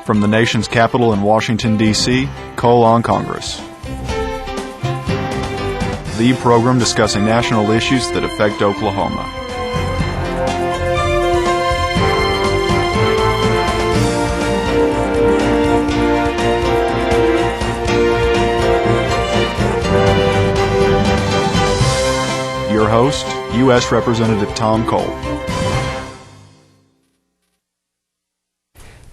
From the nation's capital in Washington, D.C., Call on Congress. The program discussing national issues that affect Oklahoma. Your host, U.S. Representative Tom Cole.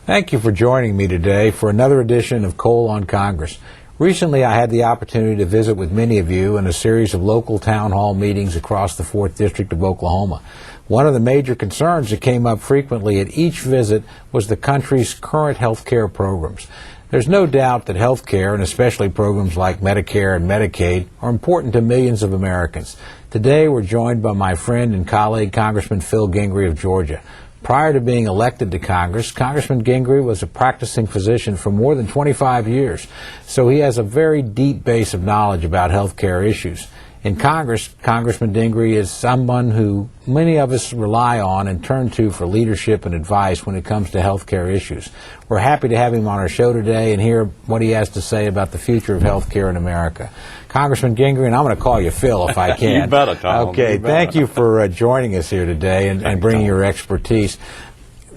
Thank you for joining me today for another edition of Cole on Congress. Recently, I had the opportunity to visit with many of you in a series of local town hall meetings across the 4th District of Oklahoma. One of the major concerns that came up frequently at each visit was the country's current health care programs. There's no doubt that health care, and especially programs like Medicare and Medicaid, are important to millions of Americans. Today, we're joined by my friend and colleague, Congressman Phil Gingrey of Georgia. Prior to being elected to Congress, Congressman Gingrey was a practicing physician for more than 25 years, so he has a very deep base of knowledge about health care issues. In Congress, Congressman Gingrey is someone who many of us rely on and turn to for leadership and advice when it comes to health care issues. We're happy to have him on our show today and hear what he has to say about the future of health care in America. Congressman Gingrey, and I'm going to call you Phil if I can. You better, Tom. Okay, thank you for joining us here today and bringing your expertise.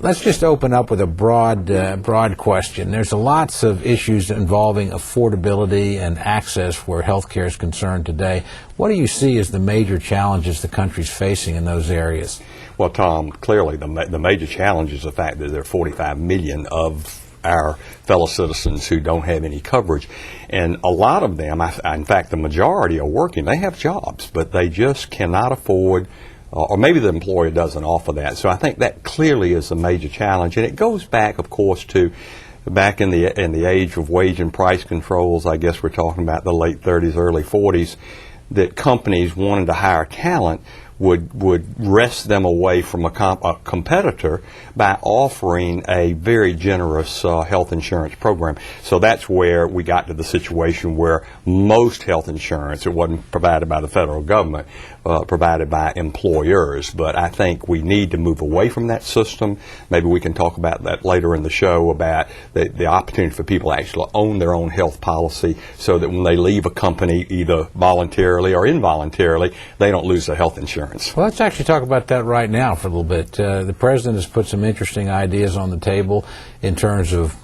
Let's just open up with a broad question. There's lots of issues involving affordability and access where health care is concerned today. What do you see as the major challenges the country's facing in those areas? Well, Tom, clearly the major challenge is the fact that there are 45 million of our fellow citizens who don't have any coverage. And a lot of them, in fact, the majority are working. They have jobs, but they just cannot afford, or maybe the employer doesn't offer that. So I think that clearly is a major challenge. And it goes back, of course, to back in the age of wage and price controls. I guess we're talking about the late 30s, early 40s, that companies wanting to hire talent would wrest them away from a competitor by offering a very generous health insurance program. So that's where we got to the situation where most health insurance, it wasn't provided by the federal government, provided by employers. But I think we need to move away from that system. Maybe we can talk about that later in the show, about the opportunity for people to actually own their own health policy so that when they leave a company, either voluntarily or involuntarily, they don't lose their health insurance. Well, let's actually talk about that right now for a little bit. The President has put some interesting ideas on the table in terms of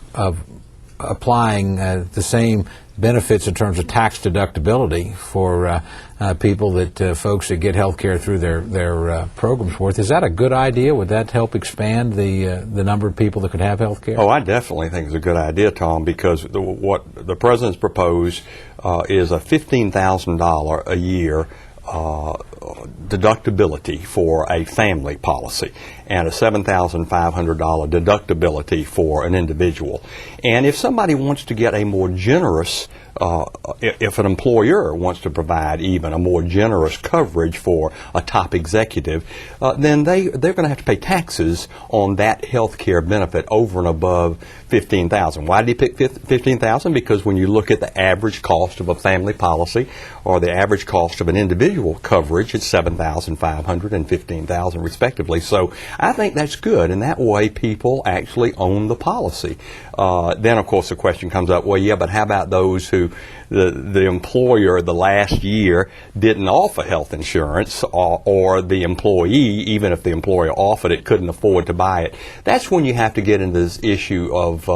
applying the same benefits in terms of tax deductibility for people that folks that get health care through their programs worth. Is that a good idea? Would that help expand the number of people that could have health care? Oh, I definitely think it's a good idea, Tom, because what the President's proposed is a $15,000 a year deductibility for a family policy and a $7,500 deductibility for an individual. And if somebody wants to get a more generous, if an employer wants to provide even a more generous coverage for a top executive, then they're going to have to pay taxes on that health care benefit over and above $15,000. Why did he pick $15,000? Because when you look at the average cost of a family policy or the average cost of an individual coverage, it's $7,500 and $15,000 respectively. So I think that's good, and that way people actually own the policy. Then, of course, the question comes up, well, yeah, but how about those who the employer the last year didn't offer health insurance, or the employee, even if the employer offered it, couldn't afford to buy it? That's when you have to get into this issue of,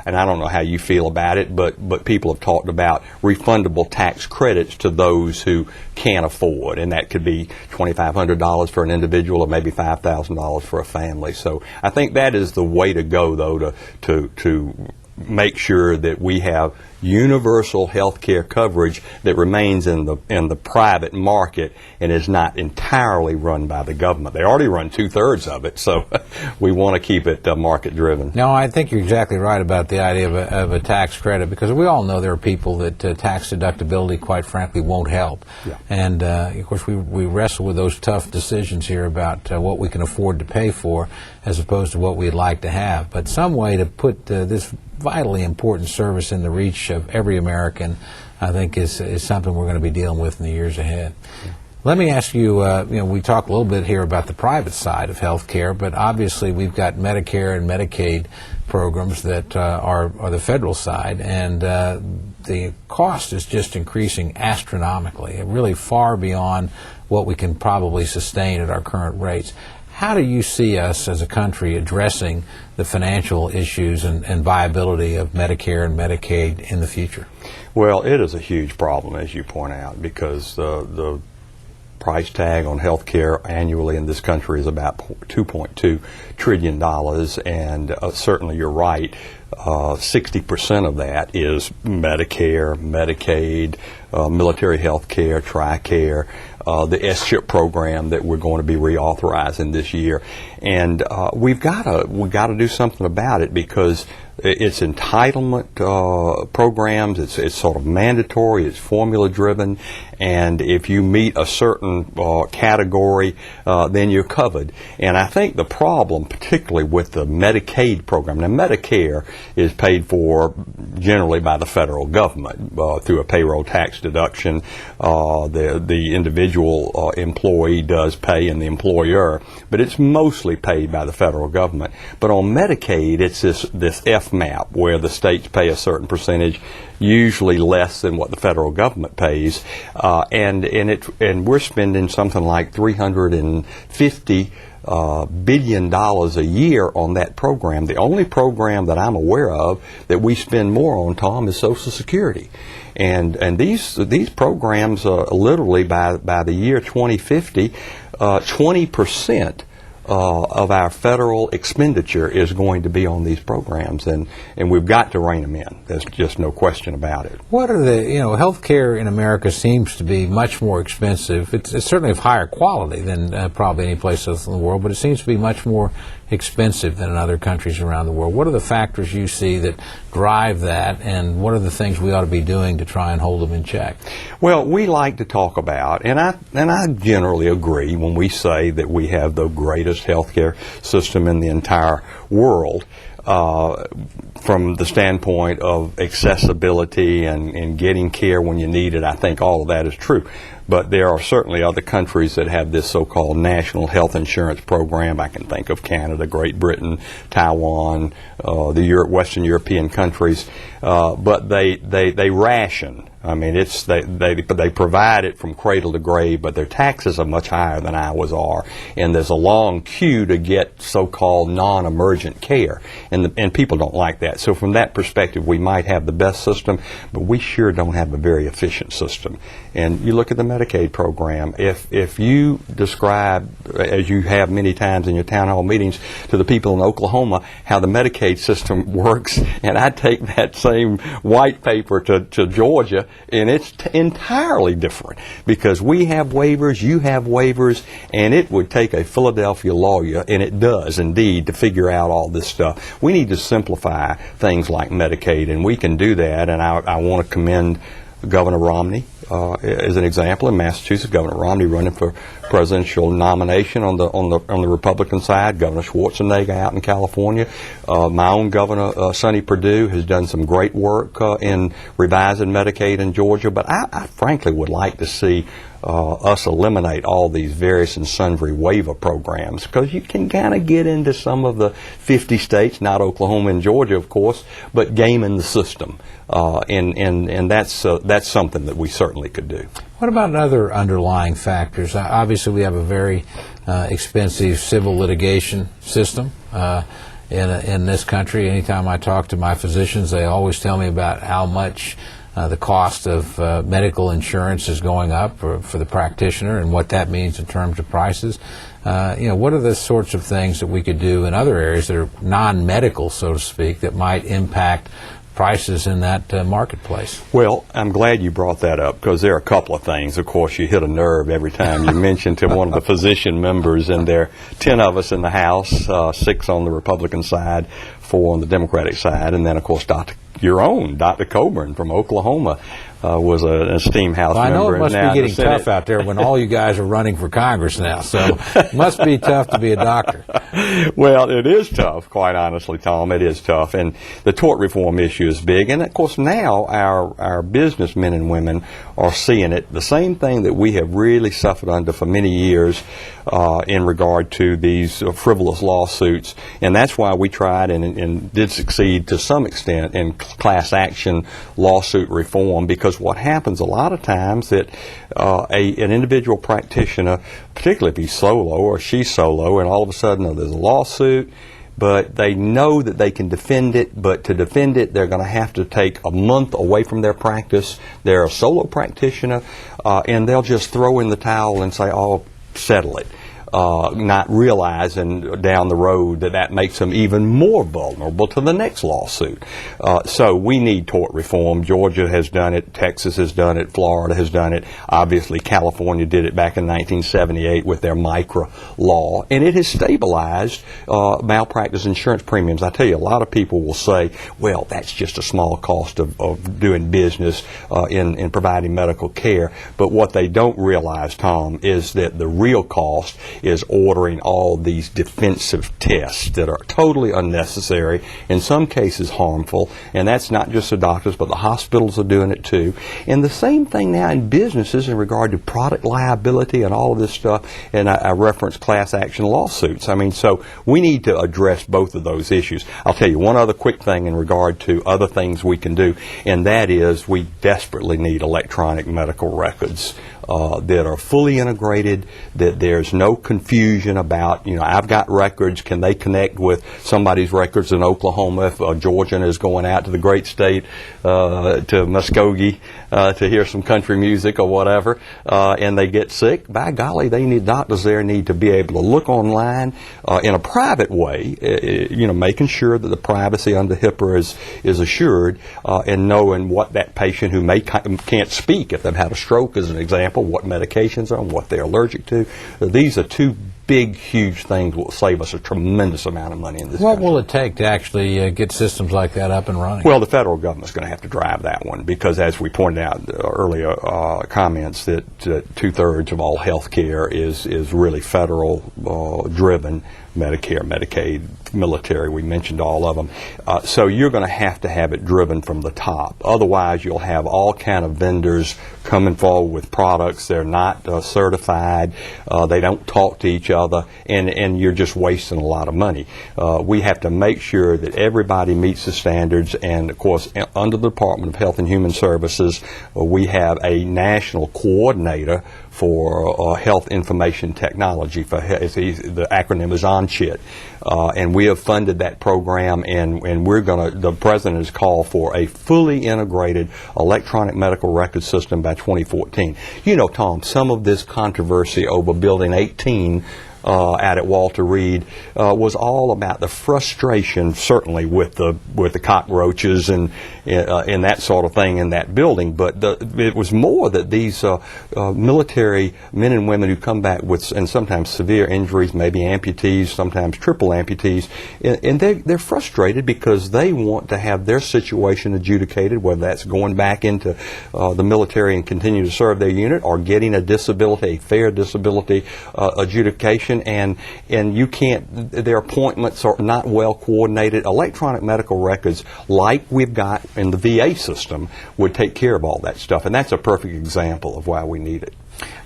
and I don't know how you feel about it, but people have talked about refundable tax credits to those who can't afford, and that could be $2,500 for an individual or maybe $5,000 for a family. So I think that is the way to go, though, to make sure that we have universal health care coverage that remains in the private market and is not entirely run by the government. They already run 2/3 of it, so we want to keep it market driven. No, I think you're exactly right about the idea of a tax credit, because we all know there are people that tax deductibility, quite frankly, won't help. Yeah. And of course we wrestle with those tough decisions here about what we can afford to pay for as opposed to what we'd like to have. But some way to put this vitally important service in the reach of every American, I think, is something we're going to be dealing with in the years ahead. Let me ask you, we talk a little bit here about the private side of health care, but obviously we've got Medicare and Medicaid programs that are the federal side, and the cost is just increasing astronomically, really far beyond what we can probably sustain at our current rates. How do you see us as a country addressing the financial issues and viability of Medicare and Medicaid in the future? Well, it is a huge problem, as you point out, because the price tag on health care annually in this country is about $2.2 trillion, and certainly you're right, 60% of that is Medicare, Medicaid, military health care, TRICARE, the S-CHIP program that we're going to be reauthorizing this year. And we've got to do something about it, because it's entitlement programs, it's sort of mandatory, it's formula driven, and if you meet a certain category, then you're covered. And I think the problem, particularly with the Medicaid program, now Medicare is paid for generally by the federal government through a payroll tax deduction. The individual employee does pay, and the employer, but it's mostly paid by the federal government. But on Medicaid, it's this FMAP, where the states pay a certain percentage, usually less than what the federal government pays, and we're spending something like $350 billion a year on that program. The only program that I'm aware of that we spend more on, Tom, is Social Security. And these programs, literally by the year 2050, 20% of our federal expenditure is going to be on these programs, and we've got to rein them in. There's just no question about it. What are health care in America seems to be much more expensive. It's certainly of higher quality than probably any place else in the world, but it seems to be much more expensive than in other countries around the world. What are the factors you see that drive that, and what are the things we ought to be doing to try and hold them in check? Well, we like to talk about, and I generally agree when we say that we have the greatest healthcare system in the entire world, from the standpoint of accessibility and getting care when you need it. I think all of that is true. But there are certainly other countries that have this so-called national health insurance program. I can think of Canada, Great Britain, Taiwan, the Western European countries. But they ration. I mean, they provide it from cradle to grave, but their taxes are much higher than ours are, and there's a long queue to get so-called non-emergent care, and people don't like that. So from that perspective, we might have the best system, but we sure don't have a very efficient system. And you look at the Medicaid program. If you describe, as you have many times in your town hall meetings, to the people in Oklahoma how the Medicaid system works, and I take that same white paper to Georgia, and it's entirely different, because we have waivers, you have waivers, and it would take a Philadelphia lawyer, and it does indeed, to figure out all this stuff. We need to simplify things like Medicaid, and we can do that. And I want to commend Governor Romney as an example in Massachusetts. Governor Romney running for presidential nomination on the Republican side. Governor Schwarzenegger out in California. My own governor, Sonny Perdue, has done some great work in revising Medicaid in Georgia. But I frankly would like to see us eliminate all these various and sundry waiver programs, because you can kind of get into some of the 50 states, not Oklahoma and Georgia, of course, but gaming the system. And that's something that we certainly could do. What about other underlying factors? Obviously, we have a very expensive civil litigation system in this country. Anytime I talk to my physicians, they always tell me about how much the cost of medical insurance is going up for the practitioner, and what that means in terms of prices. What are the sorts of things that we could do in other areas that are non-medical, so to speak, that might impact prices in that marketplace? Well, I'm glad you brought that up, because there are a couple of things. Of course, you hit a nerve every time you mention to one of the physician members, and there are 10 of us in the House, 6 on the Republican side, 4 on the Democratic side, and then, of course, your own, Dr. Coburn from Oklahoma. was an esteemed House Well, I know member. it must and now be in the getting Senate. tough out there when all you guys are running for Congress now, so it must be tough to be a doctor. Well, it is tough, quite honestly, Tom. It is tough. And the tort reform issue is big. And, of course, now our businessmen and women are seeing it. The same thing that we have really suffered under for many years in regard to these frivolous lawsuits. And that's why we tried and did succeed to some extent in class action lawsuit reform, because what happens a lot of times that an individual practitioner, particularly if he's solo or she's solo, and all of a sudden there's a lawsuit, but they know that they can defend it, but to defend it, they're going to have to take a month away from their practice. They're a solo practitioner, and they'll just throw in the towel and say, oh, settle it. Not realizing down the road that that makes them even more vulnerable to the next lawsuit. So we need tort reform. Georgia has done it. Texas has done it. Florida has done it. Obviously, California did it back in 1978 with their MICRA law, and it has stabilized malpractice insurance premiums. I tell you, a lot of people will say, well, that's just a small cost of doing business in providing medical care. But what they don't realize, Tom, is that the real cost is ordering all these defensive tests that are totally unnecessary, in some cases harmful, and that's not just the doctors, but the hospitals are doing it too. And the same thing now in businesses in regard to product liability and all of this stuff, and I reference class action lawsuits. I mean, so we need to address both of those issues. I'll tell you one other quick thing in regard to other things we can do, and that is we desperately need electronic medical records that are fully integrated, that there's no confusion about, I've got records, can they connect with somebody's records in Oklahoma if a Georgian is going out to the great state, to Muskogee, to hear some country music or whatever, and they get sick? By golly, doctors there need to be able to look online in a private way, making sure that the privacy under HIPAA is assured, and knowing what that patient who can't speak, if they've had a stroke as an example, what medications are and what they're allergic to. These are two big, huge things that will save us a tremendous amount of money in this What country. will it take to actually get systems like that up and running? Well, the federal government's going to have to drive that one, because as we pointed out in the earlier comments, that two-thirds of all health care is really federal driven. Medicare, Medicaid, military, we mentioned all of them. So you're going to have it driven from the top. Otherwise, you'll have all kind of vendors coming forward with products. They're not certified. They don't talk to each other, and you're just wasting a lot of money. We have to make sure that everybody meets the standards, and of course, under the Department of Health and Human Services, we have a national coordinator for health information technology. The acronym is ONCHIT, and we have funded that program, and the president has called for a fully integrated electronic medical record system by 2014. Tom, some of this controversy over Building 18 out at Walter Reed was all about the frustration, certainly with the cockroaches and that sort of thing in that building. But it was more that these military men and women who come back with, and sometimes severe injuries, maybe amputees, sometimes triple amputees, and they're frustrated because they want to have their situation adjudicated, whether that's going back into the military and continue to serve their unit, or getting a disability, a fair disability adjudication. And you can't, their appointments are not well coordinated. Electronic medical records, like we've got in the VA system, would take care of all that stuff. And that's a perfect example of why we need it.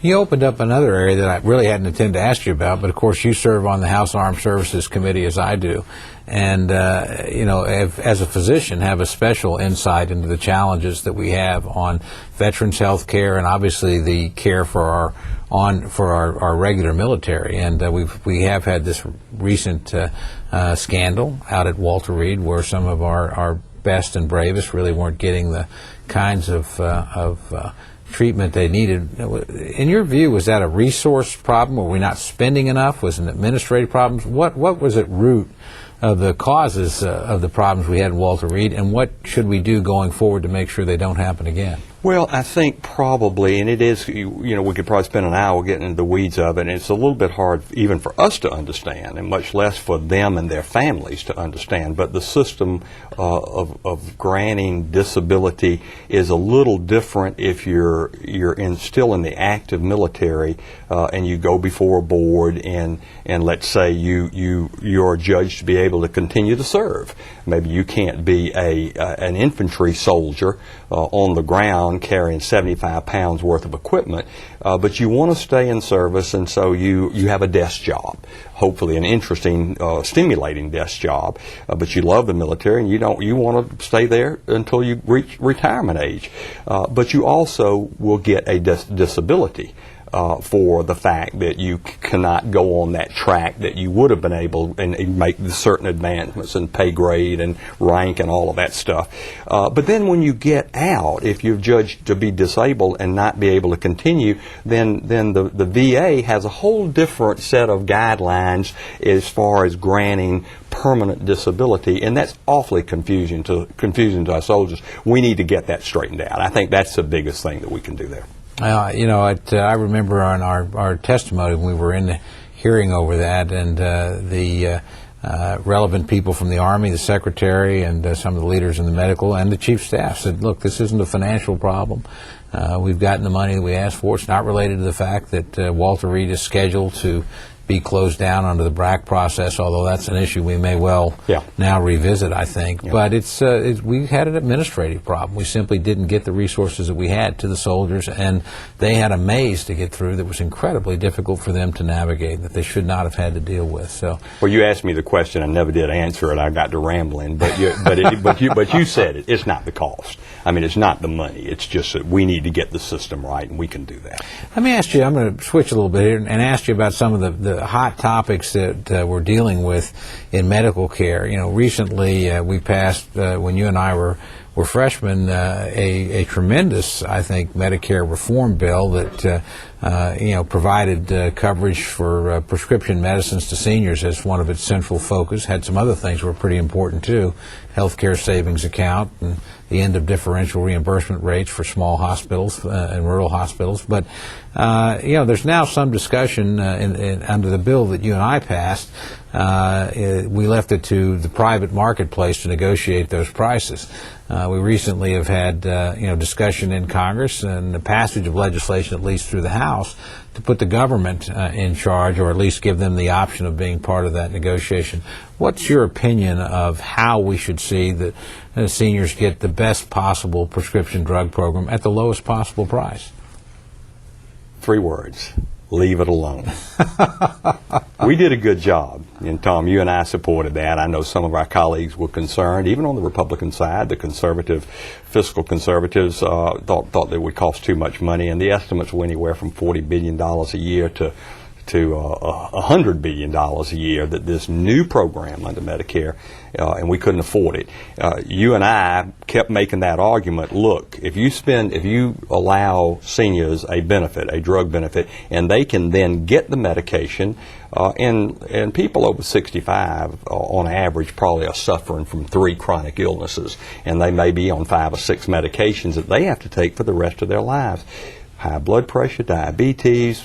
You opened up another area that I really hadn't intended to ask you about, but of course you serve on the House Armed Services Committee, as I do, and as a physician, have a special insight into the challenges that we have on veterans' health care, and obviously the care for our regular military. And we have had this recent scandal out at Walter Reed, where some of our best and bravest really weren't getting the kinds of treatment they needed. In your view, was that a resource problem? Were we not spending enough? Was it an administrative problem? What was at root of the causes of the problems we had in Walter Reed, and what should we do going forward to make sure they don't happen again? Well, I think probably, and it is, we could probably spend an hour getting into the weeds of it, and it's a little bit hard even for us to understand, and much less for them and their families to understand. But the system of granting disability is a little different if you're still in the active military, and you go before a board, and let's say you're judged to be able to continue to serve. Maybe you can't be an infantry soldier on the ground carrying 75 pounds worth of equipment, but you want to stay in service, and so you have a desk job, hopefully an interesting, stimulating desk job, but you love the military and you want to stay there until you reach retirement age. But you also will get a disability. For the fact that you cannot go on that track that you would have been able and make certain advancements and pay grade and rank and all of that stuff. But then when you get out, if you're judged to be disabled and not be able to continue, then the VA has a whole different set of guidelines as far as granting permanent disability, and that's awfully confusing to our soldiers. We need to get that straightened out. I think that's the biggest thing that we can do there. I remember on our testimony when we were in the hearing over that, and the relevant people from the Army, the Secretary, and some of the leaders in the medical and the Chief Staff said, look, this isn't a financial problem. We've gotten the money that we asked for. It's not related to the fact that Walter Reed is scheduled to be closed down under the BRAC process, although that's an issue we may well now revisit, I think. Yeah. But we had an administrative problem. We simply didn't get the resources that we had to the soldiers, and they had a maze to get through that was incredibly difficult for them to navigate, that they should not have had to deal with. So, well, you asked me the question. I never did answer it. I got to rambling, but you said it. It's not the cost. I mean, it's not the money. It's just that we need to get the system right, and we can do that. Let me ask you, I'm going to switch a little bit here and ask you about some of the hot topics that we're dealing with in medical care. Recently we passed, when you and I were freshmen, a tremendous, I think, Medicare reform bill that provided coverage for prescription medicines to seniors as one of its central focus. Had some other things that were pretty important too: healthcare savings account and the end of differential reimbursement rates for small hospitals and rural hospitals. But there's now some discussion under the bill that you and I passed. We left it to the private marketplace to negotiate those prices. We recently have had discussion in Congress and the passage of legislation, at least through the House, to put the government in charge, or at least give them the option of being part of that negotiation. What's your opinion of how we should see that seniors get the best possible prescription drug program at the lowest possible price? 3 words: leave it alone. We did a good job, and Tom, you and I supported that. I know some of our colleagues were concerned, even on the Republican side. The fiscal conservatives thought that it would cost too much money, and the estimates were anywhere from $40 billion a year to $100 billion a year that this new program under Medicare, and we couldn't afford it. You and I kept making that argument. Look, if you allow seniors a benefit, a drug benefit, and they can then get the medication, and people over 65 on average probably are suffering from 3 chronic illnesses, and they may be on 5 or 6 medications that they have to take for the rest of their lives: high blood pressure, diabetes,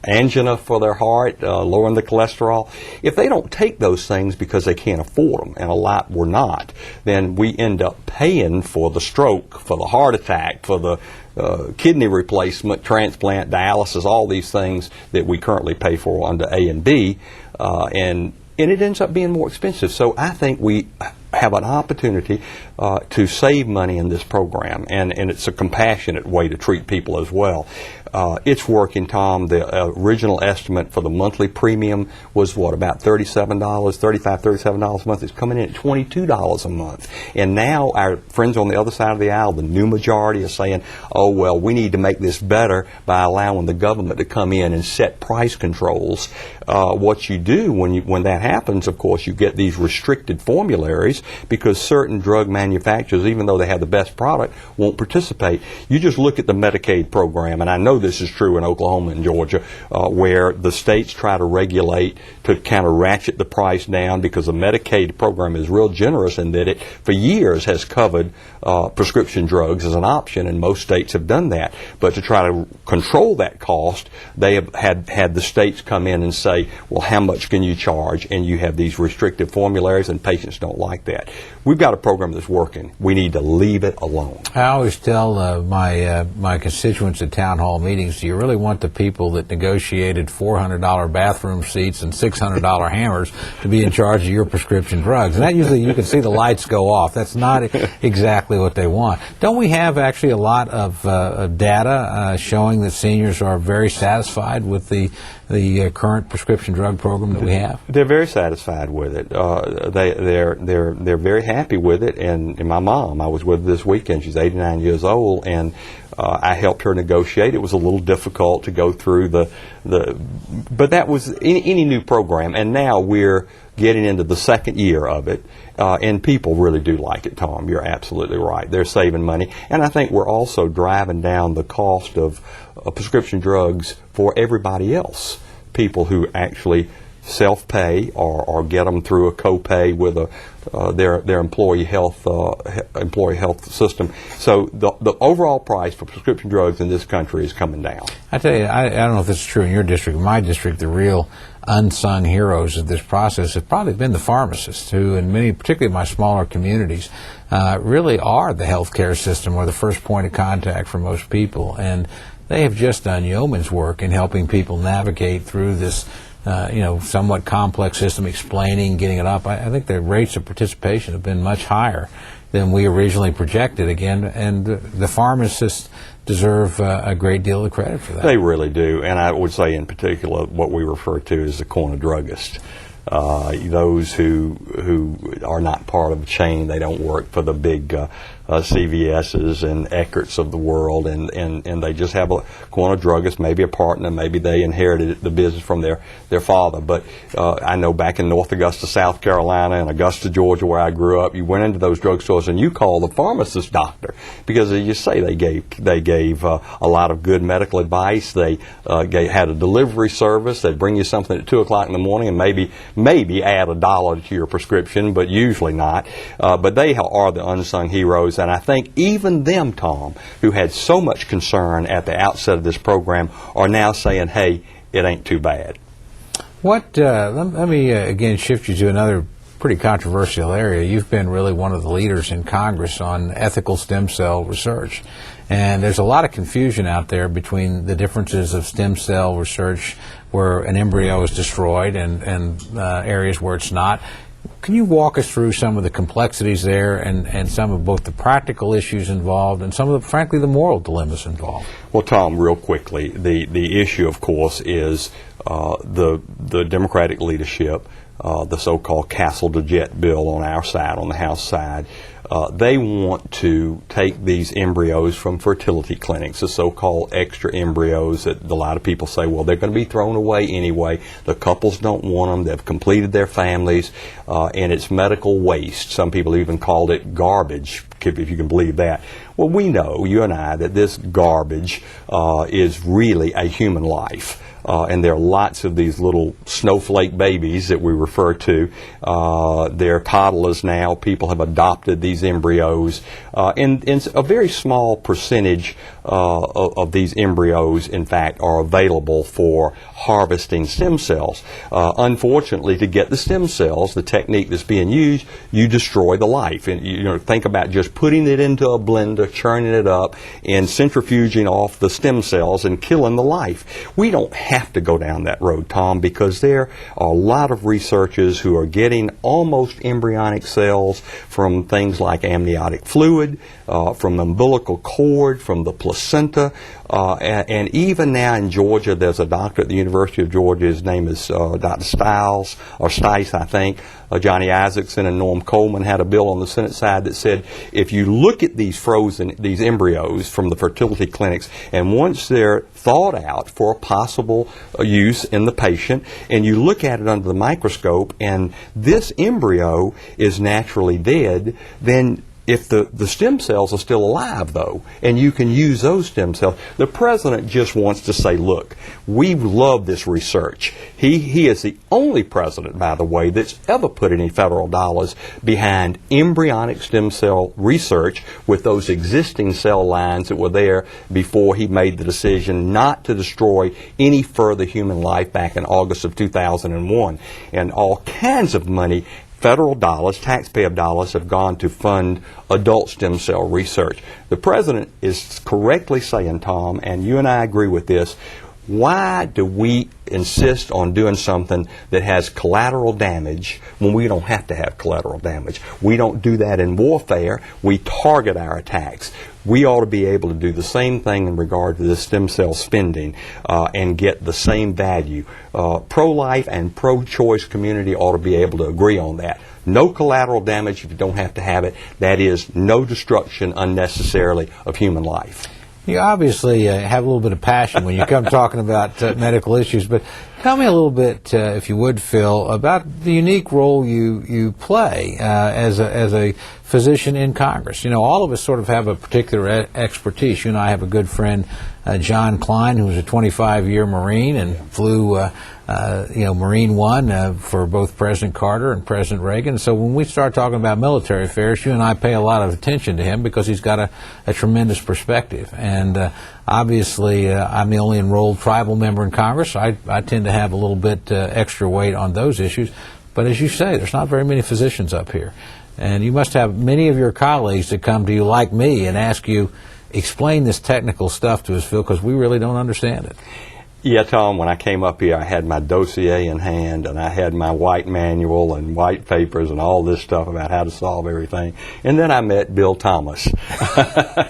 angina for their heart, lowering the cholesterol. If they don't take those things because they can't afford them, and a lot were not, then we end up paying for the stroke, for the heart attack, for the kidney replacement, transplant, dialysis, all these things that we currently pay for under A and B, and it ends up being more expensive. So I think we have an opportunity to save money in this program, and it's a compassionate way to treat people as well. It's working, Tom. The original estimate for the monthly premium was about $37, $37 a month. It's coming in at $22 a month. And now our friends on the other side of the aisle, the new majority, are saying, oh, well, we need to make this better by allowing the government to come in and set price controls. What you do when that happens, of course, you get these restricted formularies because certain drug manufacturers, even though they have the best product, won't participate. You just look at the Medicaid program, and I know this is true in Oklahoma and Georgia, where the states try to regulate to kind of ratchet the price down, because the Medicaid program is real generous in that it, for years, has covered prescription drugs as an option, and most states have done that. But to try to control that cost, they have had the states come in and say, well, how much can you charge? And you have these restrictive formularies, and patients don't like that. We've got a program that's working. We need to leave it alone. I always tell my constituents at town hall meetings, do you really want the people that negotiated $400 bathroom seats and $600 hammers to be in charge of your prescription drugs? And that usually you can see the lights go off. That's not exactly what they want. Don't we have actually a lot of data showing that seniors are very satisfied with the current prescription drug program that we have? They're very satisfied with it. They're very happy with it. And my mom, I was with her this weekend. She's 89 years old, and I helped her negotiate. It was a little difficult to go through but that was any new program. And now we're getting into the second year of it, and people really do like it, Tom. You're absolutely right. They're saving money. And I think we're also driving down the cost of prescription drugs for everybody else. People who actually self-pay or get them through a copay with their employee health system. So the overall price for prescription drugs in this country is coming down. I tell you, I don't know if this is true in your district. In my district, the real unsung heroes of this process have probably been the pharmacists, who, in many, particularly my smaller communities, really are the healthcare system or the first point of contact for most people. And they have just done yeoman's work in helping people navigate through this somewhat complex system, explaining, getting it up. I think the rates of participation have been much higher than we originally projected, again, and the pharmacists deserve a great deal of credit for that. They really do, and I would say in particular what we refer to as the corner druggist. Those who are not part of a chain, they don't work for the big CVS's and Eckerts of the world, and they just have a corner druggist, maybe a partner, maybe they inherited the business from their father. But I know back in North Augusta, South Carolina, and Augusta, Georgia, where I grew up, you went into those drugstores and you called the pharmacist doctor, because as you say, they gave a lot of good medical advice. They had a delivery service. They'd bring you something at 2 o'clock in the morning and maybe add $1 to your prescription, but usually not. But they are the unsung heroes. And I think even them, Tom, who had so much concern at the outset of this program, are now saying, hey, it ain't too bad. Let me again shift you to another pretty controversial area. You've been really one of the leaders in Congress on ethical stem cell research. And there's a lot of confusion out there between the differences of stem cell research where an embryo is destroyed and areas where it's not. Can you walk us through some of the complexities there and some of both the practical issues involved and some of frankly, the moral dilemmas involved? Well, Tom, real quickly, the issue, of course, is the Democratic leadership, the so-called Castle-to-Jet bill on our side, on the House side. They want to take these embryos from fertility clinics, the so-called extra embryos that a lot of people say, well, they're going to be thrown away anyway. The couples don't want them. They've completed their families, and it's medical waste. Some people even called it garbage, if you can believe that. Well, we know, you and I, that this garbage is really a human life. And there are lots of these little snowflake babies that we refer to. They're toddlers now. People have adopted these embryos. And a very small percentage of these embryos, in fact, are available for harvesting stem cells. Unfortunately, to get the stem cells, the technique that's being used, you destroy the life. And think about just putting it into a blender, churning it up, and centrifuging off the stem cells and killing the life. We don't have to go down that road, Tom, because there are a lot of researchers who are getting almost embryonic cells from things like amniotic fluid, from the umbilical cord, from the placenta, and even now in Georgia, there's a doctor at the University of Georgia. His name is Dr. Stiles, or Stice, I think. Johnny Isaacson and Norm Coleman had a bill on the Senate side that said if you look at these embryos from the fertility clinics, and once they're thawed out for a possible use in the patient, and you look at it under the microscope, and this embryo is naturally dead, then if the stem cells are still alive, though, and you can use those stem cells, the president just wants to say, look, we love this research. He is the only president, by the way, that's ever put any federal dollars behind embryonic stem cell research with those existing cell lines that were there before he made the decision not to destroy any further human life back in August of 2001. And all kinds of money, federal dollars, taxpayer dollars, have gone to fund adult stem cell research. The president is correctly saying, Tom, and you and I agree with this, why do we insist on doing something that has collateral damage when we don't have to have collateral damage? We don't do that in warfare. We target our attacks. We ought to be able to do the same thing in regard to this stem cell spending and get the same value. Pro-life and pro-choice community ought to be able to agree on that. No collateral damage if you don't have to have it. That is, no destruction unnecessarily of human life. You obviously have a little bit of passion when you come talking about medical issues, but tell me a little bit, if you would, Phil, about the unique role you play as a physician in Congress. You know, all of us sort of have a particular expertise. You and I have a good friend, John Klein, who was a 25-year Marine and flew Marine One for both President Carter and President Reagan. So when we start talking about military affairs, you and I pay a lot of attention to him because he's got a tremendous perspective. And obviously, I'm the only enrolled tribal member in Congress. I tend to have a little bit extra weight on those issues. But as you say, there's not very many physicians up here. And you must have many of your colleagues that come to you like me and ask you, explain this technical stuff to us, Phil, because we really don't understand it. Yeah, Tom, when I came up here, I had my dossier in hand, and I had my white manual and white papers and all this stuff about how to solve everything. And then I met Bill Thomas,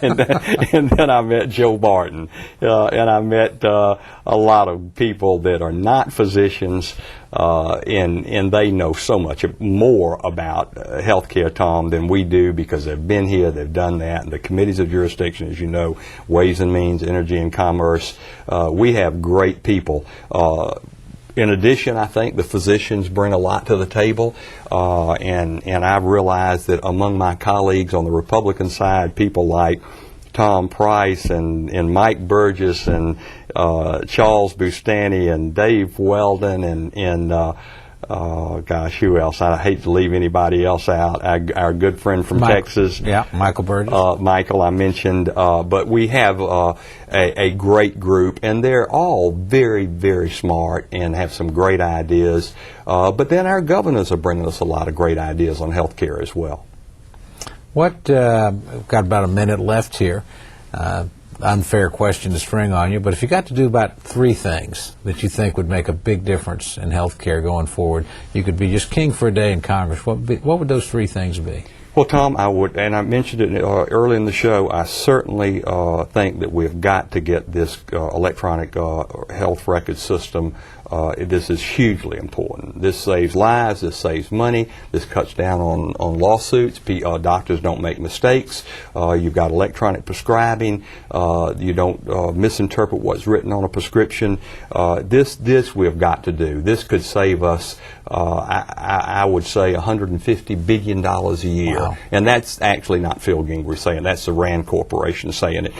and then I met Joe Barton, and I met a lot of people that are not physicians, and they know so much more about healthcare, Tom, than we do because they've been here, they've done that, and the committees of jurisdiction, as you know, Ways and Means, Energy and Commerce, we have great people. In addition, I think the physicians bring a lot to the table, and I've realized that among my colleagues on the Republican side, people like Tom Price and Mike Burgess and Charles Bustani and Dave Weldon and who else? I hate to leave anybody else out. Our good friend from Texas. Yeah, Michael Burgess. Michael, I mentioned. But we have a great group, and they're all very, very smart and have some great ideas. But then our governors are bringing us a lot of great ideas on health care as well. We've got about a minute left here. Unfair question to string on you, but if you got to do about 3 things that you think would make a big difference in health care going forward, you could be just king for a day in Congress, what would those 3 things be? Well, Tom, I would, and I mentioned it early in the show, I certainly think that we've got to get this electronic health record system. This is hugely important. This saves lives, this saves money, this cuts down on lawsuits. Doctors don't make mistakes. You've got electronic prescribing. You don't misinterpret what's written on a prescription. This we've got to do. This could save us, I would say, $150 billion a year. Wow. And that's actually not Phil Gingrey saying, that's the RAND Corporation saying it.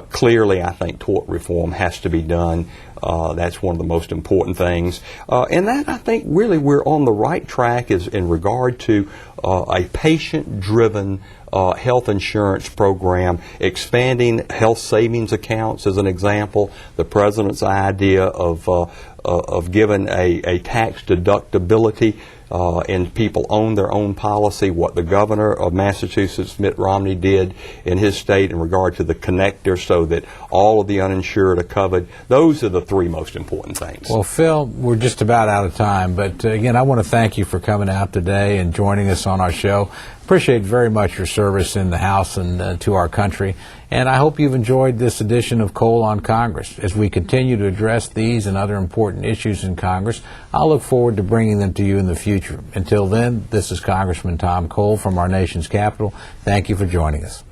Clearly, I think tort reform has to be done. That's one of the most important things. And that, I think, really we're on the right track is in regard to a patient-driven health insurance program, expanding health savings accounts as an example, the president's idea of giving a tax deductibility and people own their own policy, what the governor of Massachusetts, Mitt Romney, did in his state in regard to the connector so that all of the uninsured are covered. Those are the 3 most important things. Well, Phil, we're just about out of time, but again, I want to thank you for coming out today and joining us on our show. Appreciate very much your service in the House and to our country, and I hope you've enjoyed this edition of Cole on Congress. As we continue to address these and other important issues in Congress, I'll look forward to bringing them to you in the future. Until then, this is Congressman Tom Cole from our nation's capital. Thank you for joining us.